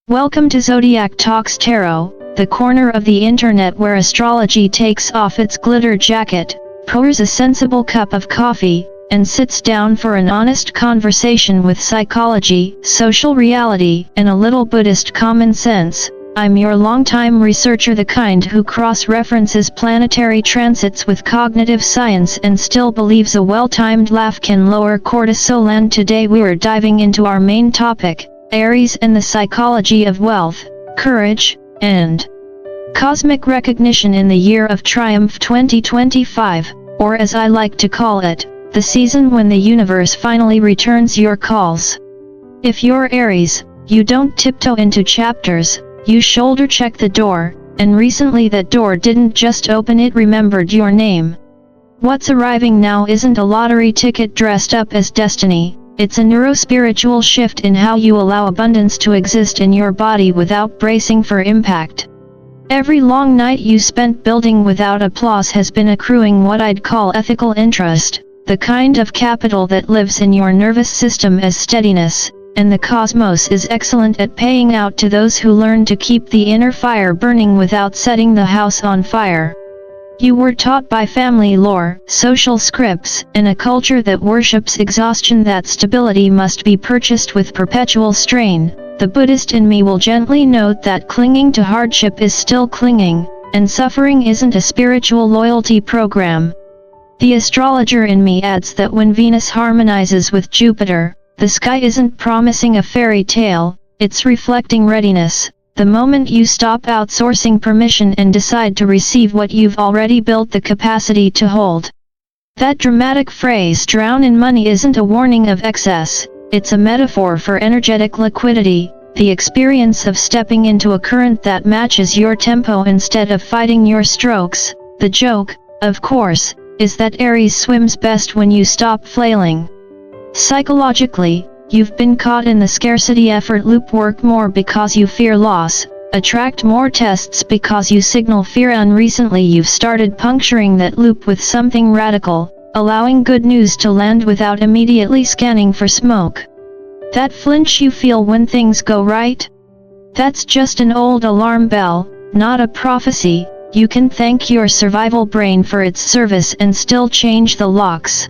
Welcome to Zodiac Talks Tarot, the corner of the internet where astrology takes off its glitter jacket, pours a sensible cup of coffee, and sits down for an honest conversation with psychology, social reality, and a little Buddhist common sense. I'm your longtime researcher, the kind who cross-references planetary transits with cognitive science and still believes a well-timed laugh can lower cortisol, and today we're diving into our main topic, Aries and the psychology of wealth, courage, and cosmic recognition in the year of triumph 2025, or as I like to call it, the season when the universe finally returns your calls. If you're Aries, you don't tiptoe into chapters, you shoulder check the door, and recently that door didn't just open, it remembered your name. What's arriving now isn't a lottery ticket dressed up as destiny. It's a neurospiritual shift in how you allow abundance to exist in your body without bracing for impact. Every long night you spent building without applause has been accruing what I'd call ethical interest, the kind of capital that lives in your nervous system as steadiness, and the cosmos is excellent at paying out to those who learn to keep the inner fire burning without setting the house on fire. You were taught by family lore, social scripts, and a culture that worships exhaustion that stability must be purchased with perpetual strain. The Buddhist in me will gently note that clinging to hardship is still clinging, and suffering isn't a spiritual loyalty program. The astrologer in me adds that when Venus harmonizes with Jupiter, the sky isn't promising a fairy tale, it's reflecting readiness. The moment you stop outsourcing permission and decide to receive what you've already built the capacity to hold. That dramatic phrase, drown in money, isn't a warning of excess, it's a metaphor for energetic liquidity, the experience of stepping into a current that matches your tempo instead of fighting your strokes. The joke, of course, is that Aries swims best when you stop flailing. Psychologically, you've been caught in the scarcity effort loop. Work more because you fear loss, attract more tests because you signal fear, and recently you've started puncturing that loop with something radical, allowing good news to land without immediately scanning for smoke. That flinch you feel when things go right? That's just an old alarm bell, not a prophecy. You can thank your survival brain for its service and still change the locks.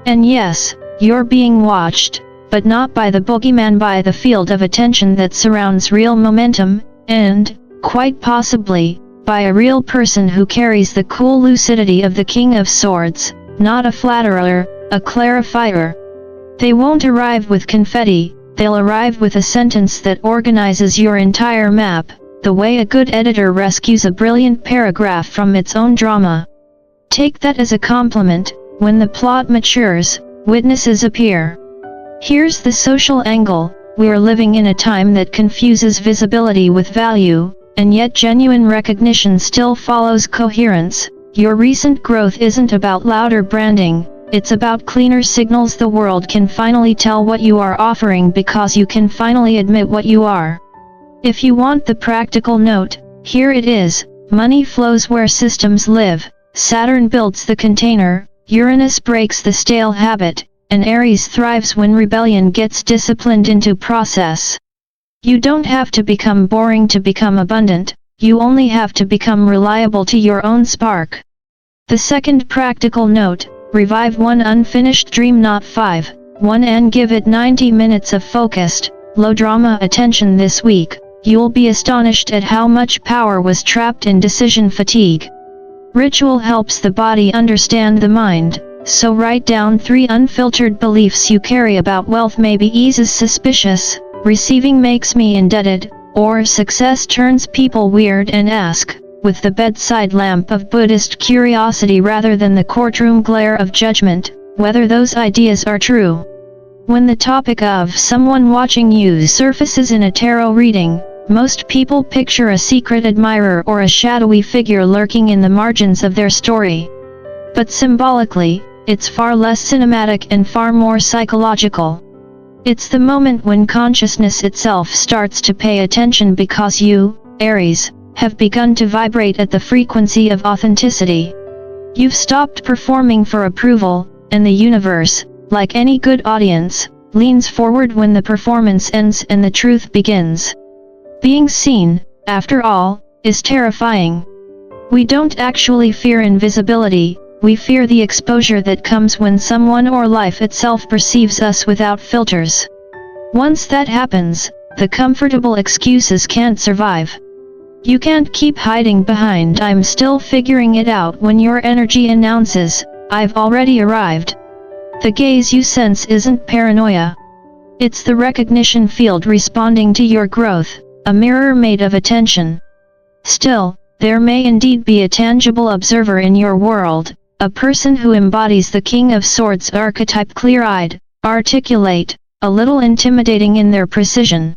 And yes, you're being watched, but not by the boogeyman, by the field of attention that surrounds real momentum, and, quite possibly, by a real person who carries the cool lucidity of the King of Swords, not a flatterer, a clarifier. They won't arrive with confetti, they'll arrive with a sentence that organizes your entire map, the way a good editor rescues a brilliant paragraph from its own drama. Take that as a compliment. When the plot matures, witnesses appear. Here's the social angle: we're living in a time that confuses visibility with value, and yet genuine recognition still follows coherence. Your recent growth isn't about louder branding, it's about cleaner signals. The world can finally tell what you are offering because you can finally admit what you are. If you want the practical note, here it is: money flows where systems live, Saturn builds the container, Uranus breaks the stale habit, and Aries thrives when rebellion gets disciplined into process. You don't have to become boring to become abundant, you only have to become reliable to your own spark. The second practical note: revive one unfinished dream, not 5, and give it 90 minutes of focused, low-drama attention this week. You'll be astonished at how much power was trapped in decision fatigue. Ritual helps the body understand the mind. So write down 3 unfiltered beliefs you carry about wealth. Maybe ease is suspicious, receiving makes me indebted, or success turns people weird. And ask, with the bedside lamp of Buddhist curiosity rather than the courtroom glare of judgment, whether those ideas are true. When the topic of someone watching you surfaces in a tarot reading, most people picture a secret admirer or a shadowy figure lurking in the margins of their story. But symbolically, it's far less cinematic and far more psychological. It's the moment when consciousness itself starts to pay attention because you, Aries, have begun to vibrate at the frequency of authenticity. You've stopped performing for approval, and the universe, like any good audience, leans forward when the performance ends and the truth begins. Being seen, after all, is terrifying. We don't actually fear invisibility, we fear the exposure that comes when someone or life itself perceives us without filters. Once that happens, the comfortable excuses can't survive. You can't keep hiding behind "I'm still figuring it out" when your energy announces, "I've already arrived." The gaze you sense isn't paranoia. It's the recognition field responding to your growth, a mirror made of attention. Still, there may indeed be a tangible observer in your world, a person who embodies the King of Swords archetype, clear-eyed, articulate, a little intimidating in their precision.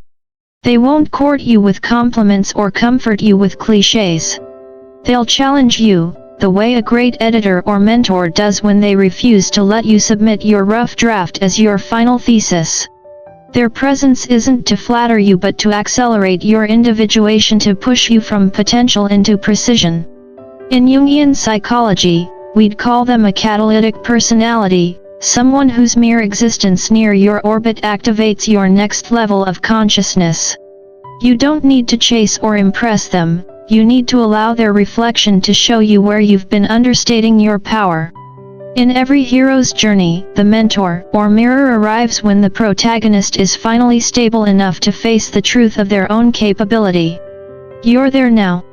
They won't court you with compliments or comfort you with clichés. They'll challenge you, the way a great editor or mentor does when they refuse to let you submit your rough draft as your final thesis. Their presence isn't to flatter you but to accelerate your individuation, to push you from potential into precision. In Jungian psychology, we'd call them a catalytic personality, someone whose mere existence near your orbit activates your next level of consciousness. You don't need to chase or impress them, you need to allow their reflection to show you where you've been understating your power. In every hero's journey, the mentor or mirror arrives when the protagonist is finally stable enough to face the truth of their own capability. You're there now.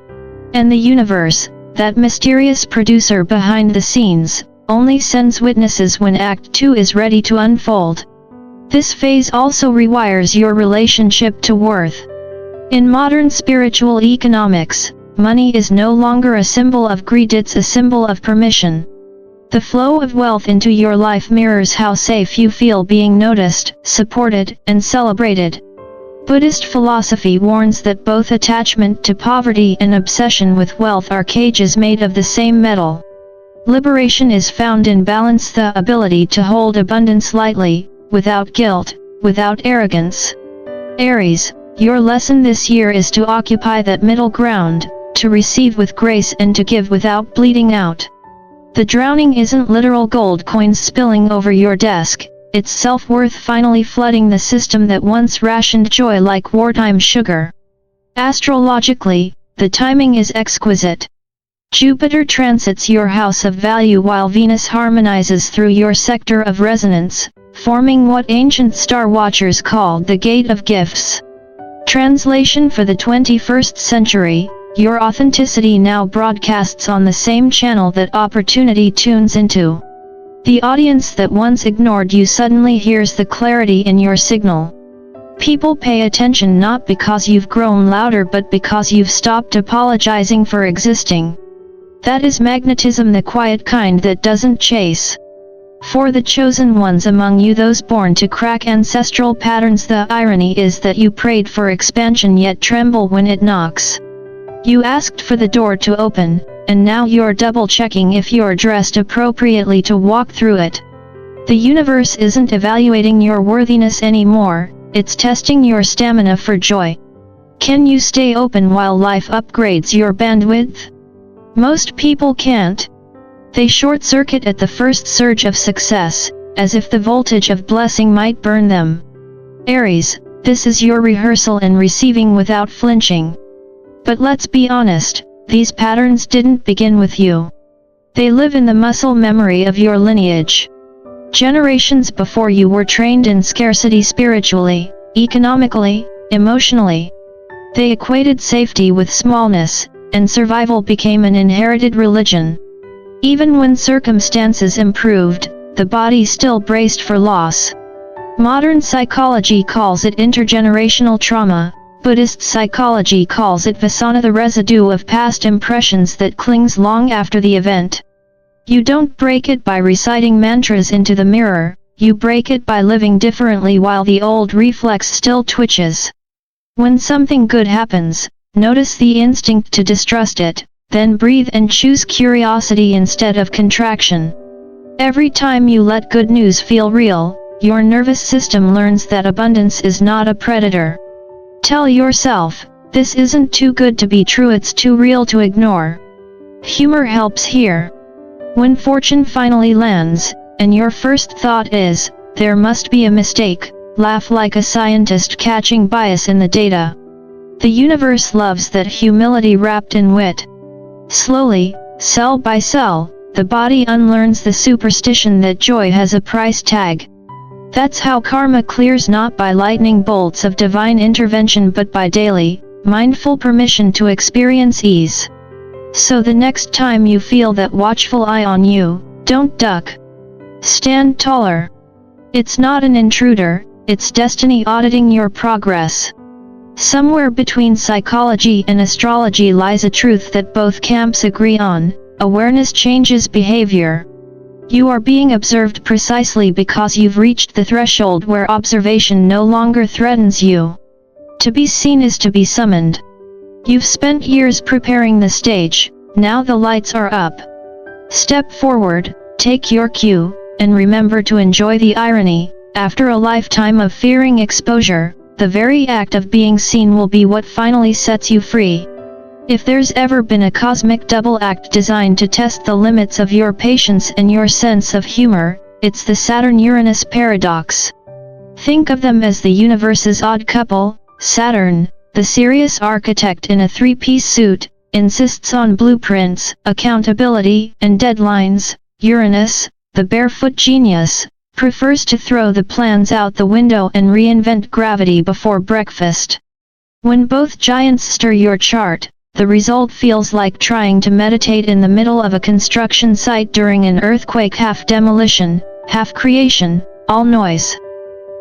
And the universe, that mysterious producer behind the scenes, only sends witnesses when Act 2 is ready to unfold. This phase also rewires your relationship to worth. In modern spiritual economics, money is no longer a symbol of greed, it's a symbol of permission. The flow of wealth into your life mirrors how safe you feel being noticed, supported, and celebrated. Buddhist philosophy warns that both attachment to poverty and obsession with wealth are cages made of the same metal. Liberation is found in balance, the ability to hold abundance lightly, without guilt, without arrogance. Aries, your lesson this year is to occupy that middle ground, to receive with grace and to give without bleeding out. The drowning isn't literal gold coins spilling over your desk, it's self-worth finally flooding the system that once rationed joy like wartime sugar. Astrologically, the timing is exquisite. Jupiter transits your house of value while Venus harmonizes through your sector of resonance, forming what ancient star watchers called the Gate of Gifts. Translation for the 21st century, your authenticity now broadcasts on the same channel that opportunity tunes into. The audience that once ignored you suddenly hears the clarity in your signal. People pay attention not because you've grown louder but because you've stopped apologizing for existing. That is magnetism, the quiet kind that doesn't chase. For the chosen ones among you, those born to crack ancestral patterns, the irony is that you prayed for expansion yet tremble when it knocks. You asked for the door to open, and now you're double-checking if you're dressed appropriately to walk through it. The universe isn't evaluating your worthiness anymore, it's testing your stamina for joy. Can you stay open while life upgrades your bandwidth? Most people can't. They short-circuit at the first surge of success, as if the voltage of blessing might burn them. Aries, this is your rehearsal in receiving without flinching. But let's be honest, these patterns didn't begin with you. They live in the muscle memory of your lineage. Generations before you were trained in scarcity spiritually, economically, emotionally. They equated safety with smallness, and survival became an inherited religion. Even when circumstances improved, the body still braced for loss. Modern psychology calls it intergenerational trauma. Buddhist psychology calls it vasana, the residue of past impressions that clings long after the event. You don't break it by reciting mantras into the mirror, you break it by living differently while the old reflex still twitches. When something good happens, notice the instinct to distrust it, then breathe and choose curiosity instead of contraction. Every time you let good news feel real, your nervous system learns that abundance is not a predator. Tell yourself, this isn't too good to be true, it's too real to ignore. Humor helps here. When fortune finally lands, and your first thought is, there must be a mistake, laugh like a scientist catching bias in the data. The universe loves that humility wrapped in wit. Slowly, cell by cell, the body unlearns the superstition that joy has a price tag. That's how karma clears, not by lightning bolts of divine intervention but by daily, mindful permission to experience ease. So the next time you feel that watchful eye on you, don't duck. Stand taller. It's not an intruder, it's destiny auditing your progress. Somewhere between psychology and astrology lies a truth that both camps agree on: awareness changes behavior. You are being observed precisely because you've reached the threshold where observation no longer threatens you. To be seen is to be summoned. You've spent years preparing the stage, now the lights are up. Step forward, take your cue, and remember to enjoy the irony. After a lifetime of fearing exposure, the very act of being seen will be what finally sets you free. If there's ever been a cosmic double act designed to test the limits of your patience and your sense of humor, it's the Saturn-Uranus Paradox. Think of them as the universe's odd couple. Saturn, the serious architect in a three-piece suit, insists on blueprints, accountability, and deadlines. Uranus, the barefoot genius, prefers to throw the plans out the window and reinvent gravity before breakfast. When both giants stir your chart, the result feels like trying to meditate in the middle of a construction site during an earthquake, half demolition, half creation, all noise.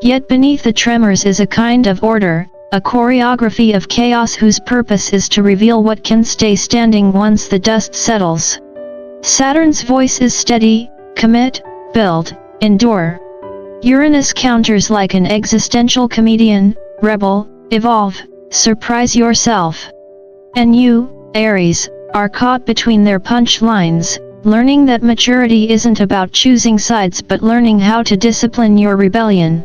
Yet beneath the tremors is a kind of order, a choreography of chaos whose purpose is to reveal what can stay standing once the dust settles. Saturn's voice is steady: commit, build, endure. Uranus counters like an existential comedian: rebel, evolve, surprise yourself. And you, Aries, are caught between their punch lines, learning that maturity isn't about choosing sides but learning how to discipline your rebellion.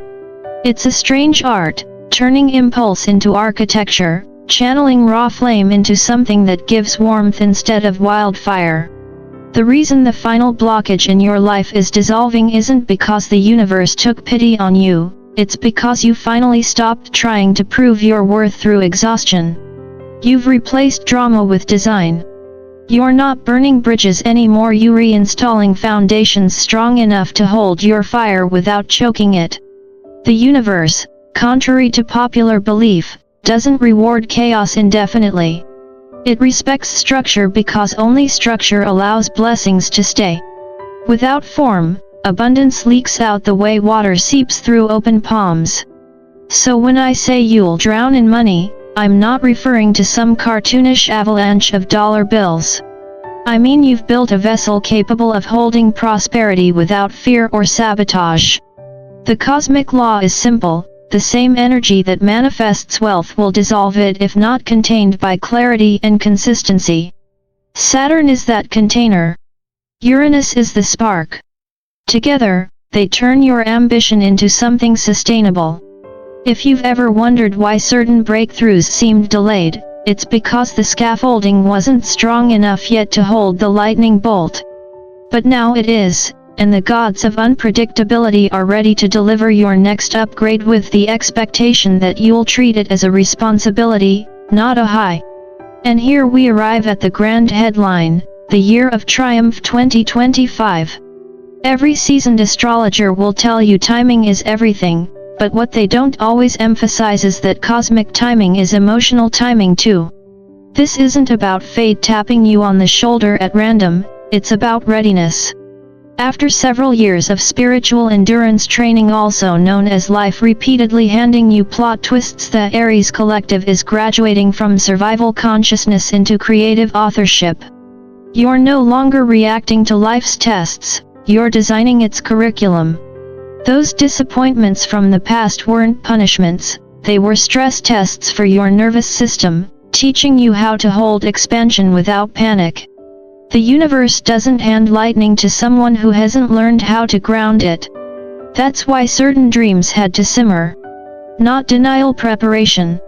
It's a strange art, turning impulse into architecture, channeling raw flame into something that gives warmth instead of wildfire. The reason the final blockage in your life is dissolving isn't because the universe took pity on you, it's because you finally stopped trying to prove your worth through exhaustion. You've replaced drama with design. You're not burning bridges anymore, you're reinstalling foundations strong enough to hold your fire without choking it. The universe, contrary to popular belief, doesn't reward chaos indefinitely. It respects structure because only structure allows blessings to stay. Without form, abundance leaks out the way water seeps through open palms. So when I say you'll drown in money, I'm not referring to some cartoonish avalanche of dollar bills. I mean you've built a vessel capable of holding prosperity without fear or sabotage. The cosmic law is simple: the same energy that manifests wealth will dissolve it if not contained by clarity and consistency. Saturn is that container. Uranus is the spark. Together, they turn your ambition into something sustainable. If you've ever wondered why certain breakthroughs seemed delayed, it's because the scaffolding wasn't strong enough yet to hold the lightning bolt. But now it is, and the gods of unpredictability are ready to deliver your next upgrade with the expectation that you'll treat it as a responsibility, not a high. And here we arrive at the grand headline: the Year of Triumph 2025. Every seasoned astrologer will tell you timing is everything, but what they don't always emphasize is that cosmic timing is emotional timing too. This isn't about fate tapping you on the shoulder at random, it's about readiness. After several years of spiritual endurance training, also known as life repeatedly handing you plot twists, the Aries Collective is graduating from survival consciousness into creative authorship. You're no longer reacting to life's tests, you're designing its curriculum. Those disappointments from the past weren't punishments, they were stress tests for your nervous system, teaching you how to hold expansion without panic. The universe doesn't hand lightning to someone who hasn't learned how to ground it. That's why certain dreams had to simmer. Not denial, preparation.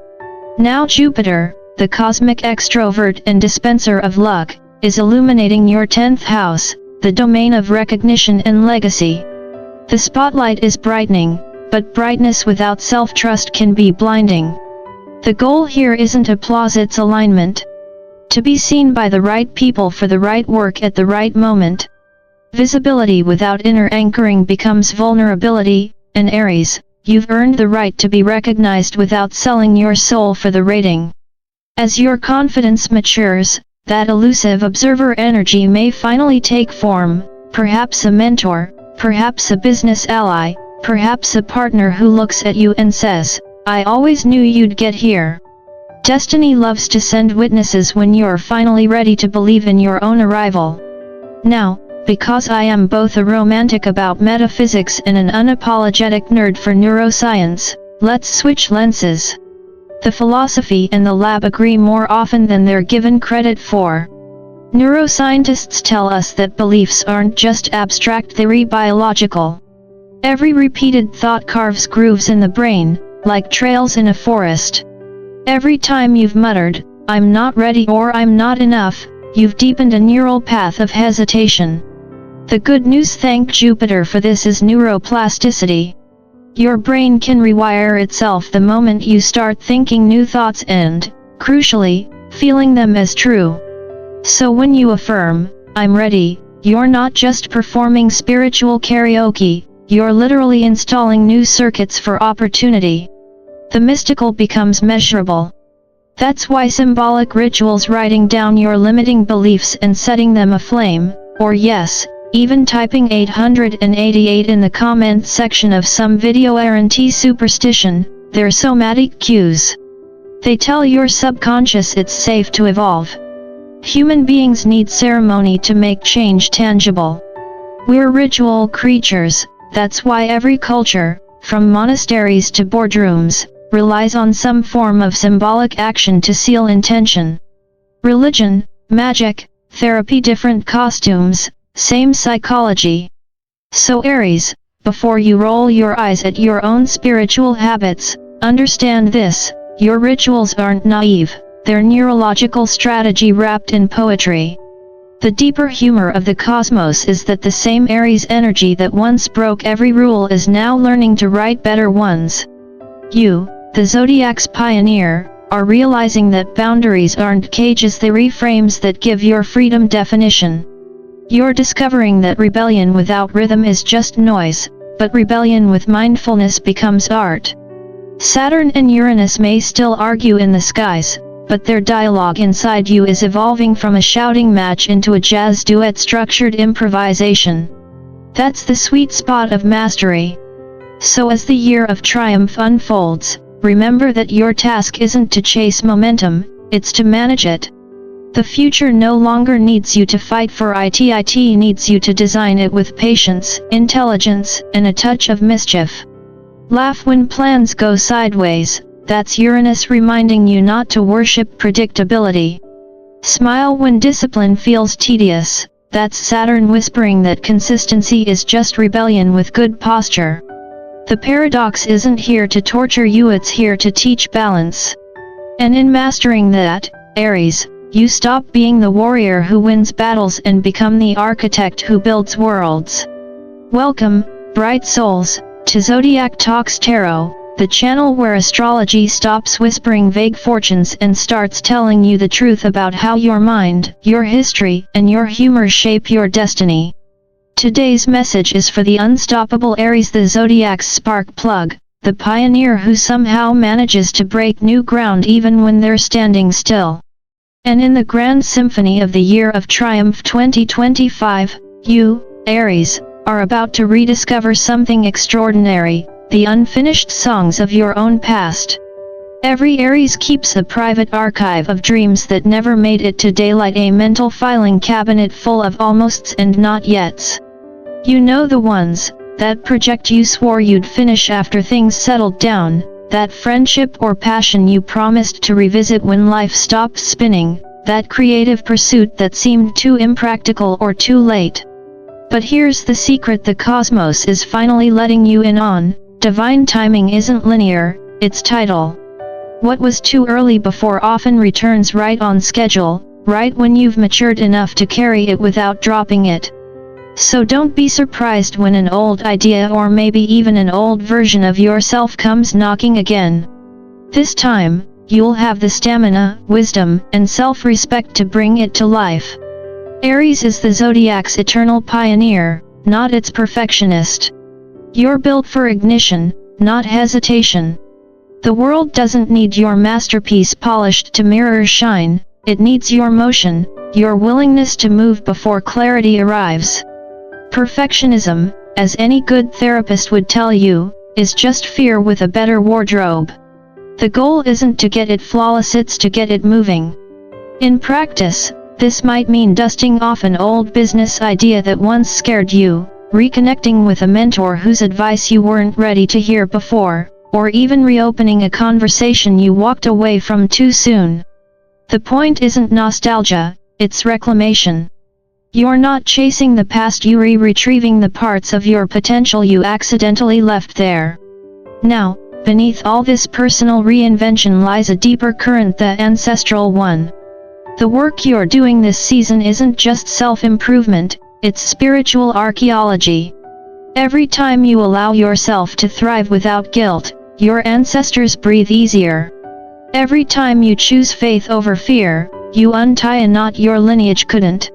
Now Jupiter, the cosmic extrovert and dispenser of luck, is illuminating your 10th house, the domain of recognition and legacy. The spotlight is brightening, but brightness without self-trust can be blinding. The goal here isn't applause, it's alignment. To be seen by the right people for the right work at the right moment. Visibility without inner anchoring becomes vulnerability, and Aries, you've earned the right to be recognized without selling your soul for the rating. As your confidence matures, that elusive observer energy may finally take form, perhaps a mentor, perhaps a business ally, perhaps a partner who looks at you and says, "I always knew you'd get here." Destiny loves to send witnesses when you're finally ready to believe in your own arrival. Now, because I am both a romantic about metaphysics and an unapologetic nerd for neuroscience, let's switch lenses. The philosophy and the lab agree more often than they're given credit for. Neuroscientists tell us that beliefs aren't just abstract, they're biological. Every repeated thought carves grooves in the brain, like trails in a forest. Every time you've muttered, "I'm not ready" or "I'm not enough," you've deepened a neural path of hesitation. The good news, thank Jupiter for this, is neuroplasticity. Your brain can rewire itself the moment you start thinking new thoughts and, crucially, feeling them as true. So when you affirm, "I'm ready," you're not just performing spiritual karaoke, you're literally installing new circuits for opportunity. The mystical becomes measurable. That's why symbolic rituals, writing down your limiting beliefs and setting them aflame, or yes, even typing 888 in the comment section of some video, aren't superstition, they're somatic cues. They tell your subconscious it's safe to evolve. Human beings need ceremony to make change tangible. We're ritual creatures, that's why every culture, from monasteries to boardrooms, relies on some form of symbolic action to seal intention. Religion, magic, therapy, different costumes, same psychology. So Aries, before you roll your eyes at your own spiritual habits, understand this: your rituals aren't naive, they're neurological strategy wrapped in poetry. The deeper humor of the cosmos is that the same Aries energy that once broke every rule is now learning to write better ones. You, the Zodiac's pioneer, are realizing that boundaries aren't cages, they're reframes that give your freedom definition. You're discovering that rebellion without rhythm is just noise, but rebellion with mindfulness becomes art. Saturn and Uranus may still argue in the skies, but their dialogue inside you is evolving from a shouting match into a jazz duet, structured improvisation. That's the sweet spot of mastery. So as the year of triumph unfolds, remember that your task isn't to chase momentum, it's to manage it. The future no longer needs you to fight for it, it needs you to design it with patience, intelligence, and a touch of mischief. Laugh when plans go sideways, that's Uranus reminding you not to worship predictability. Smile when discipline feels tedious, that's Saturn whispering that consistency is just rebellion with good posture. The paradox isn't here to torture you, it's here to teach balance. And in mastering that, Aries, you stop being the warrior who wins battles and become the architect who builds worlds. Welcome, bright souls, to Zodiac Talks Tarot, the channel where astrology stops whispering vague fortunes and starts telling you the truth about how your mind, your history, and your humor shape your destiny. Today's message is for the unstoppable Aries, the Zodiac's spark plug, the pioneer who somehow manages to break new ground even when they're standing still. And in the grand symphony of the year of triumph 2025, you, Aries, are about to rediscover something extraordinary, the unfinished songs of your own past. Every Aries keeps a private archive of dreams that never made it to daylight, a mental filing cabinet full of almosts and not yets. You know the ones, that project you swore you'd finish after things settled down, that friendship or passion you promised to revisit when life stopped spinning, that creative pursuit that seemed too impractical or too late. But here's the secret the cosmos is finally letting you in on: divine timing isn't linear, it's tidal. What was too early before often returns right on schedule, right when you've matured enough to carry it without dropping it. So don't be surprised when an old idea or maybe even an old version of yourself comes knocking again. This time, you'll have the stamina, wisdom, and self-respect to bring it to life. Aries is the Zodiac's eternal pioneer, not its perfectionist. You're built for ignition, not hesitation. The world doesn't need your masterpiece polished to mirror shine, it needs your motion, your willingness to move before clarity arrives. Perfectionism, as any good therapist would tell you, is just fear with a better wardrobe. The goal isn't to get it flawless, it's to get it moving. In practice, this might mean dusting off an old business idea that once scared you, reconnecting with a mentor whose advice you weren't ready to hear before, or even reopening a conversation you walked away from too soon. The point isn't nostalgia, it's reclamation. You're not chasing the past, you're retrieving the parts of your potential you accidentally left there. Now, beneath all this personal reinvention lies a deeper current, the ancestral one. The work you're doing this season isn't just self-improvement, it's spiritual archaeology. Every time you allow yourself to thrive without guilt, your ancestors breathe easier. Every time you choose faith over fear, you untie a knot your lineage couldn't.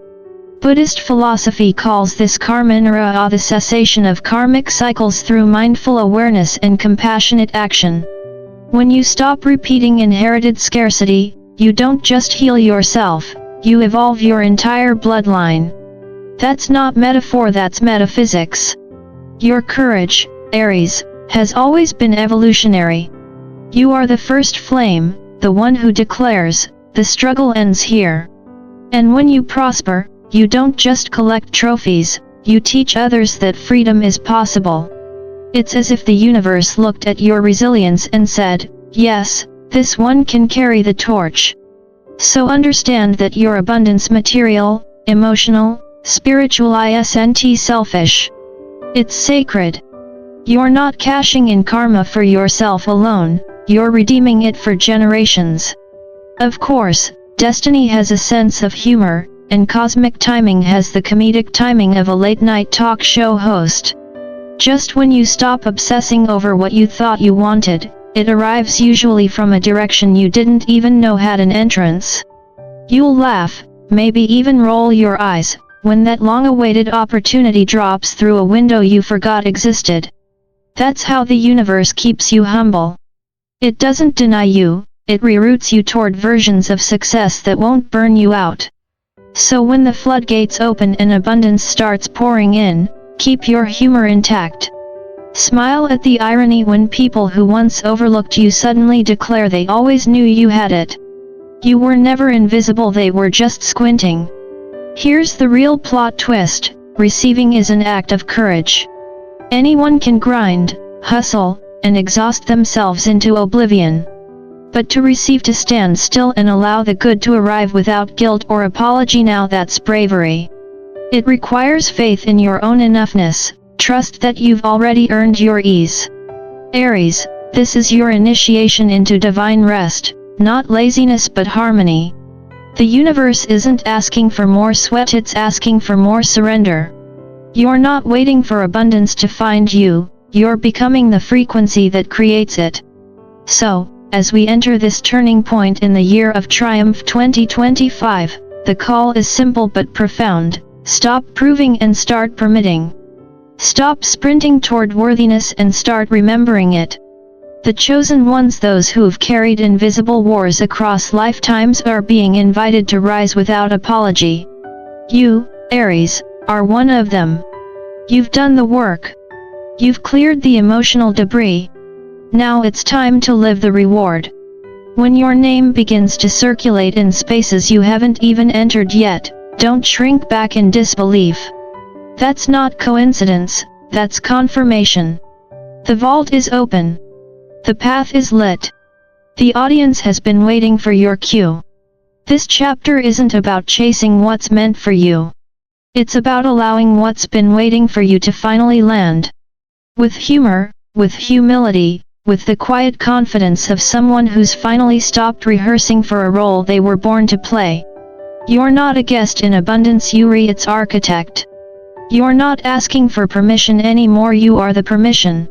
Buddhist philosophy calls this karma nirvana, the cessation of karmic cycles through mindful awareness and compassionate action. When you stop repeating inherited scarcity, you don't just heal yourself, you evolve your entire bloodline. That's not metaphor, that's metaphysics. Your courage, Aries, has always been evolutionary. You are the first flame, the one who declares, the struggle ends here. And when you prosper, you don't just collect trophies, you teach others that freedom is possible. It's as if the universe looked at your resilience and said, yes, this one can carry the torch. So understand that your abundance, material, emotional, spiritual isn't selfish. It's sacred. You're not cashing in karma for yourself alone, you're redeeming it for generations. Of course, destiny has a sense of humor, and cosmic timing has the comedic timing of a late-night talk show host. Just when you stop obsessing over what you thought you wanted, it arrives, usually from a direction you didn't even know had an entrance. You'll laugh, maybe even roll your eyes, when that long-awaited opportunity drops through a window you forgot existed. That's how the universe keeps you humble. It doesn't deny you, it reroutes you toward versions of success that won't burn you out. So when the floodgates open and abundance starts pouring in, keep your humor intact. Smile at the irony when people who once overlooked you suddenly declare they always knew you had it. You were never invisible, they were just squinting. Here's the real plot twist: receiving is an act of courage. Anyone can grind, hustle, and exhaust themselves into oblivion. But to receive, to stand still and allow the good to arrive without guilt or apology, now that's bravery. It requires faith in your own enoughness, trust that you've already earned your ease. Aries, this is your initiation into divine rest, not laziness but harmony. The universe isn't asking for more sweat, it's asking for more surrender. You're not waiting for abundance to find you, you're becoming the frequency that creates it. So, as we enter this turning point in the year of triumph 2025, the call is simple but profound: stop proving and start permitting. Stop sprinting toward worthiness and start remembering it. The chosen ones, those who've carried invisible wars across lifetimes, are being invited to rise without apology. You, Aries, are one of them. You've done the work. You've cleared the emotional debris. Now it's time to live the reward. When your name begins to circulate in spaces you haven't even entered yet, don't shrink back in disbelief. That's not coincidence, that's confirmation. The vault is open. The path is lit. The audience has been waiting for your cue. This chapter isn't about chasing what's meant for you. It's about allowing what's been waiting for you to finally land. With humor, with humility, with the quiet confidence of someone who's finally stopped rehearsing for a role they were born to play. You're not a guest in abundance, you're its architect. You're not asking for permission anymore, you are the permission.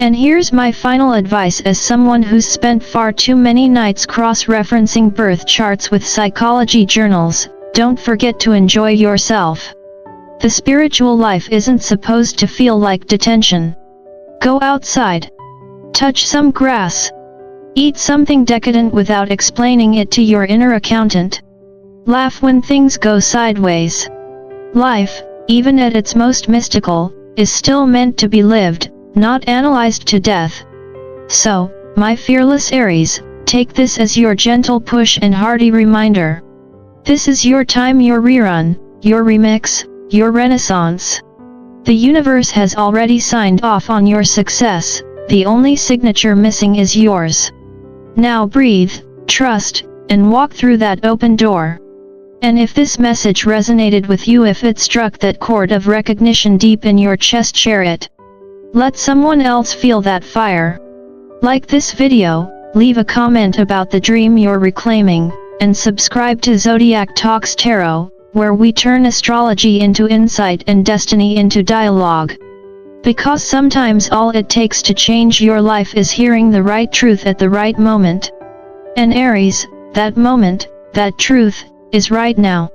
And here's my final advice as someone who's spent far too many nights cross-referencing birth charts with psychology journals, don't forget to enjoy yourself. The spiritual life isn't supposed to feel like detention. Go outside. Touch some grass. Eat something decadent without explaining it to your inner accountant. Laugh when things go sideways. Life, even at its most mystical, is still meant to be lived, not analyzed to death. So, my fearless Aries, take this as your gentle push and hearty reminder. This is your time, your rerun, your remix, your renaissance. The universe has already signed off on your success, the only signature missing is yours. Now breathe, trust, and walk through that open door. And if this message resonated with you, if it struck that chord of recognition deep in your chest, share it. Let someone else feel that fire. Like this video, leave a comment about the dream you're reclaiming, and subscribe to Zodiac Talks Tarot, where we turn astrology into insight and destiny into dialogue. Because sometimes all it takes to change your life is hearing the right truth at the right moment. And Aries, that moment, that truth, is right now.